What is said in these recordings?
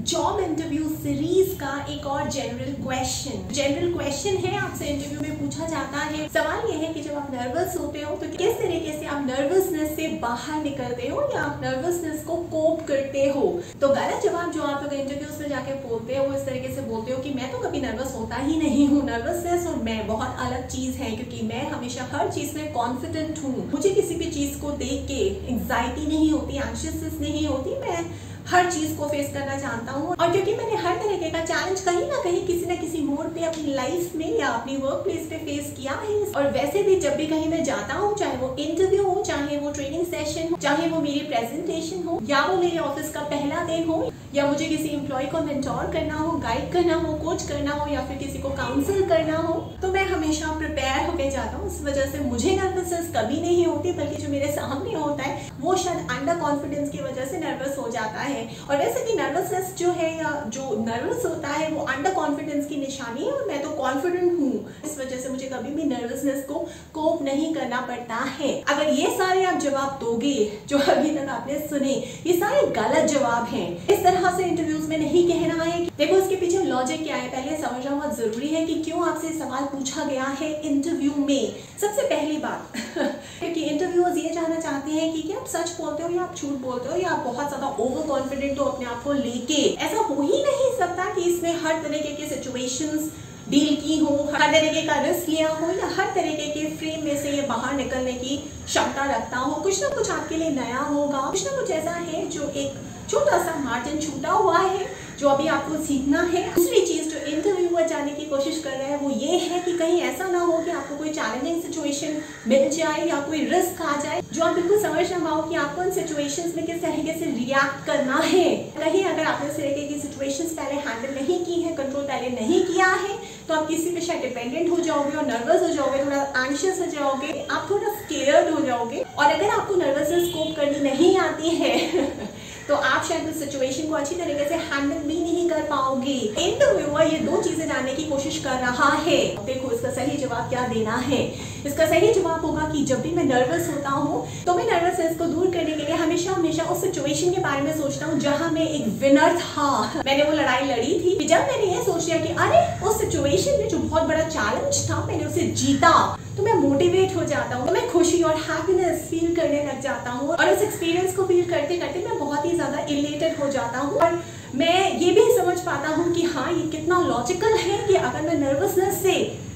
Job interview series का एक और जनरल क्वेश्चन है आपसे इंटरव्यू में पूछा जाता है। सवाल यह है कि जब आप नर्वस होते हो तो किस तरीके से आप नर्वसनेस से बाहर निकलते हो या आप नर्वसनेस को कोप करते हो। तो गलत जवाब जो आप लोग इंटरव्यूज में जाके बोलते हो वो इस तरीके से बोलते हो कि मैं तो कभी नर्वस होता ही नहीं हूँ। नर्वसनेस और मैं बहुत अलग चीज है, क्योंकि मैं हमेशा हर चीज में कॉन्फिडेंट हूँ। मुझे किसी भी चीज को देख के एंजाइटी नहीं होती, एंग्शियसनेस नहीं होती। मैं हर चीज को फेस करना चाहता हूँ, और क्योंकि मैंने हर तरीके का चैलेंज कहीं ना कहीं किसी न किसी मोड़ पे अपनी लाइफ में या अपनी वर्क प्लेस पे फेस किया है। और वैसे भी जब भी कहीं मैं जाता हूँ, चाहे वो इंटरव्यू हो, चाहे वो ट्रेनिंग सेशन हो, चाहे वो मेरी प्रेजेंटेशन हो, या वो मेरे ऑफिस का पहला दिन हो, या मुझे किसी एम्प्लॉय को मेंटोर करना हो, गाइड करना हो, कोच करना हो, या फिर किसी को काउंसिल करना हो, तो मैं हमेशा प्रिपेयर होकर जाता हूँ। इस वजह से मुझे नर्वसनेस कभी नहीं होती, बल्कि जो मेरे सामने होता है वो शायद अंडर कॉन्फिडेंस की वजह से नर्वस हो जाता है। और वैसे भी नर्वसनेस जो है या जो नर्वस होता है वो अंडर कॉन्फिडेंस की निशानी है, और मैं तो कॉन्फिडेंट हूँ। इस वजह से मुझे कभी भी नर्वसनेस को कोप नहीं करना पड़ता है। अगर ये सारे आप जवाब दोगे जो अभी तक आपने सुने, ये सारे गलत जवाब हैं। इस तरह से इंटरव्यूज में नहीं कहना है। देखो इसके पीछे लॉजिक क्या है, पहले समझना बहुत जरूरी है कि क्यों आपसे सवाल पूछा गया है इंटरव्यू में। सबसे पहली बात क्योंकि इंटरव्यूअर्स ये जानना चाहते हैं कि क्या आप सच बोलते हो या आप झूठ बोलते हो, या आप बहुत ज्यादा ओवर कॉन्फिडेंट हो अपने आप को लेके। ऐसा हो ही नहीं सकता कि इसमें हर तरीके के सिचुएशंस डील की हो, हर तरीके का रिस्क लिया हो, या हर तरीके के फ्रेम में से ये बाहर निकलने की क्षमता रखता हो। कुछ ना कुछ आपके लिए नया होगा, कुछ ना कुछ ऐसा है जो एक छोटा सा मार्जिन छूटा हुआ है जो अभी आपको सीखना है। दूसरी चीज जो इंटरव्यूअर जानने की कोशिश कर रहा है वो ये है कि कहीं ऐसा ना हो कि आपको कोई चैलेंजिंग सिचुएशन मिल जाए या कोई रिस्क आ जाए जो आप बिल्कुल समझ ना पाओ कि आपको उन सिचुएशंस में किस तरीके से रिएक्ट करना है। कहीं अगर आपने इस तरीके की सिचुएशंस पहले हैंडल नहीं की है, कंट्रोल पहले नहीं किया है, तो आप किसी पे शायद डिपेंडेंट हो जाओगे और नर्वस हो जाओगे, थोड़ा एंग्शियस हो जाओगे, आप थोड़ा स्केयर्ड हो जाओगे। और अगर आपको नर्वसनेस कोप करनी नहीं आती है तो आप शायद उस सिचुएशन को अच्छी तरीके से हैंडल भी नहीं कर पाओगे। इंटरव्यूअर ये दो चीजें जानने की कोशिश कर रहा है। देखो इसका सही जवाब क्या देना है। इसका सही जवाब होगा कि जब भी मैं नर्वस होता हूँ तो मैं नर्वसनेस को दूर करने के लिए हमेशा उस सिचुएशन के बारे में सोचता हूँ जहाँ मैं एक विनर था, मैंने वो लड़ाई लड़ी थी। जब मैंने ये सोच लिया कि अरे उस सिचुएशन में जो बहुत बड़ा चैलेंज था मैंने उसे जीता, तो मैं मोटिवेट हो जाता हूँ, तो मैं खुशी और हैप्पीनेस फील करने लग जाता हूँ। और उस एक्सपीरियंस को फील करते करते मैं बहुत ही ज्यादा इलेटेड हो जाता हूँ। और मैं ये भी समझ पाता हूँ कि हाँ ये कितना लॉजिकल है कि अगर मैं नर्वसनेस से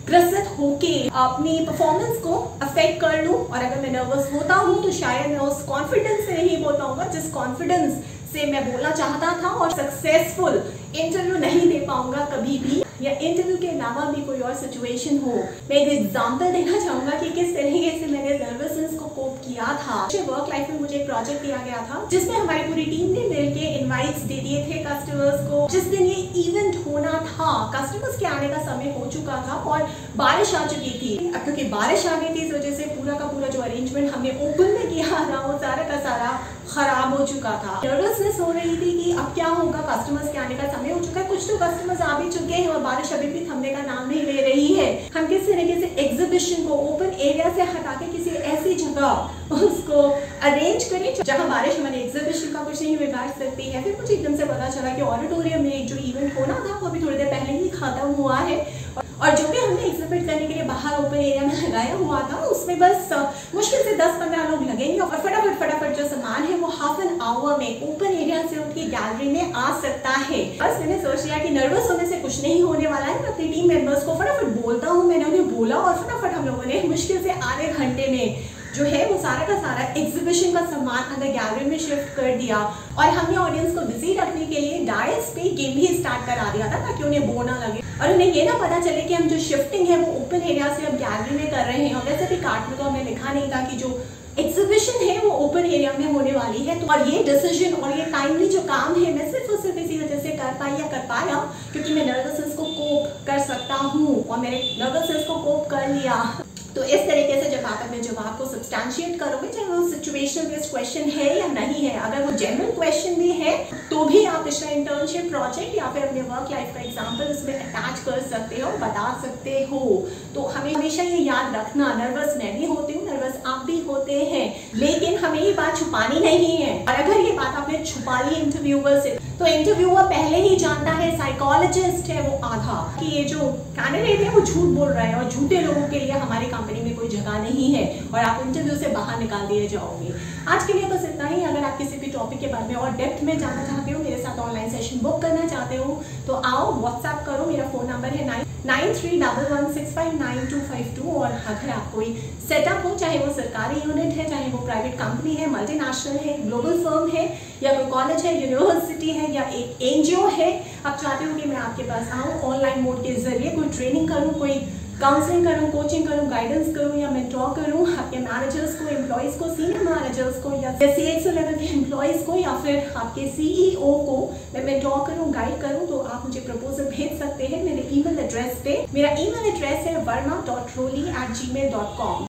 ग्रसित होके अपनी परफॉर्मेंस को अफेक्ट कर लूं, और अगर मैं नर्वस होता हूं तो शायद मैं उस कॉन्फिडेंस से नहीं बोल पाऊंगा जिस कॉन्फिडेंस से मैं बोलना चाहता था, और सक्सेसफुल इंटरव्यू नहीं दे पाऊंगा कभी भी, या इंटरव्यू के अलावा भी कोई और सिचुएशन हो। मैं एक एग्जांपल देना चाहूंगा कि किस तरीके से मैंने नर्वसनेस को कोप किया था। वर्क लाइफ में मुझे एक प्रोजेक्ट दिया गया था जिसमें हमारी पूरी टीम ने मिलकर इनवाइट्स दे दिए थे कस्टमर्स को। जिस दिन ये इवेंट होना था, कस्टमर्स के आने का समय हो चुका था और बारिश आ चुकी थी। क्योंकि बारिश आ गई थी इस वजह से पूरा का पूरा जो अरेंजमेंट हमने ओपन में किया था वो सारा का सारा खराब हो चुका था। नर्वसनेस हो रही थी कि अब क्या होगा, कस्टमर्स के आने का समय हो चुका है, कुछ तो कस्टमर्स आ भी चुके हैं और बारिश अभी भी थमने का नाम नहीं ले रही है। हम किस तरीके से एग्जीबिशन को ओपन एरिया से हटा के किसी ऐसी जगह उसको अरेंज करें जहां बारिश हमारे एग्जीबिशन का कुछ नहीं बिगाड़ सकती है। फिर मुझे एकदम से पता चला कि ऑडिटोरियम में जो इवेंट होना था वो अभी थोड़ी देर पहले ही खत्म हुआ है, और जो भी हमने एग्जिबिट करने के लिए बाहर ओपन एरिया में लगाया हुआ था उसमें बस मुश्किल से 10-15 लोग लगेंगे, और फटाफट जो सामान है वो हाफ एन आवर में ओपन एरिया से उनकी गैलरी में आ सकता है। बस मैंने सोच लिया कि नर्वस होने से कुछ नहीं होने वाला है, मैं अपनी टीम मेंबर्स को फटाफट बोलता हूँ। मैंने उन्हें बोला और फटाफट हम लोगों ने मुश्किल से आधे घंटे में जो है वो सारा का सारा एग्जीबिशन का सामान अंदर गैलरी में शिफ्ट कर दिया। और हमने ऑडियंस को बिजी रखने के लिए डायस पे गेम भी स्टार्ट करा दिया था ताकि उन्हें बोर ना लगे और उन्हें ये ना पता चले कि हम जो शिफ्टिंग है वो ओपन एरिया से अब गैलरी में कर रहे हैं। और वैसे भी कार्ड में तो हमने लिखा नहीं था कि जो एग्जीबिशन है वो ओपन एरिया में होने वाली है। तो और ये डिसीजन और ये टाइमली जो काम है मैं सिर्फ और सिर्फ इसी वजह से कर पाया क्योंकि मैं नर्वसनेस को कोप कर सकता हूँ, और मैंने नर्वसनेस को कोप कर लिया। तो इस तरीके से जब आप अपने जवाब को सब्सटैंशिएट करोगे, चाहे वो सिचुएशनल बेस्ड क्वेश्चन है या नहीं है, अगर वो जनरल क्वेश्चन भी है तो भी आप इसका इंटर्नशिप प्रोजेक्ट या फिर अपने वर्क लाइफ का एग्जांपल इसमें अटैच कर सकते हो, बता सकते हो। तो हमें हमेशा ये याद रखना, नर्वस मैं भी होती हूँ, नर्वस आप भी होते हैं, लेकिन हमें ये बात छुपानी नहीं है। और अगर ये बात आपने छुपा ली इंटरव्यूअर से तो इंटरव्यूअर पहले ही जानता है, साइकोलॉजिस्ट है वो आधा, कि ये जो कैंडिडेट है वो झूठ बोल रहा है और झूठे लोगों के लिए हमारी कंपनी में कोई जगह नहीं है और आप इंटरव्यू से बाहर निकाल दिए जाओगे। आज के लिए बस इतना ही। अगर आप किसी भी टॉपिक के बारे में और डेप्थ में जानना चाहते हो, मेरे साथ ऑनलाइन सेशन बुक करना चाहते हो, तो आओ व्हाट्सएप करो। मेरा फोन नंबर है 9311659252। और अगर आप कोई सेटअप हो, चाहे वो सरकारी यूनिट है, चाहे वो प्राइवेट कंपनी है, मल्टीनेशनल है, ग्लोबल फर्म है, या कोई कॉलेज है, यूनिवर्सिटी है, या एक एनजीओ है, आप चाहते हो कि मैं आपके पास आऊँ, ऑनलाइन मोड के जरिए कोई ट्रेनिंग करूँ, कोई काउंसलिंग करूँ, कोचिंग करूँ, गाइडेंस करूँ, या मेंटोर करूँ आपके मैनेजर्स को, एम्प्लॉइज को, सीनियर मैनेजर्स को, या CXO लेवल के एम्प्लॉइज को, या फिर आपके CEO को मैं मेंटोर करूँ, गाइड करूँ, तो आप मुझे प्रपोजल भेज सकते हैं मेरे ईमेल एड्रेस पे। मेरा ईमेल एड्रेस है varma.roli@gmail.com।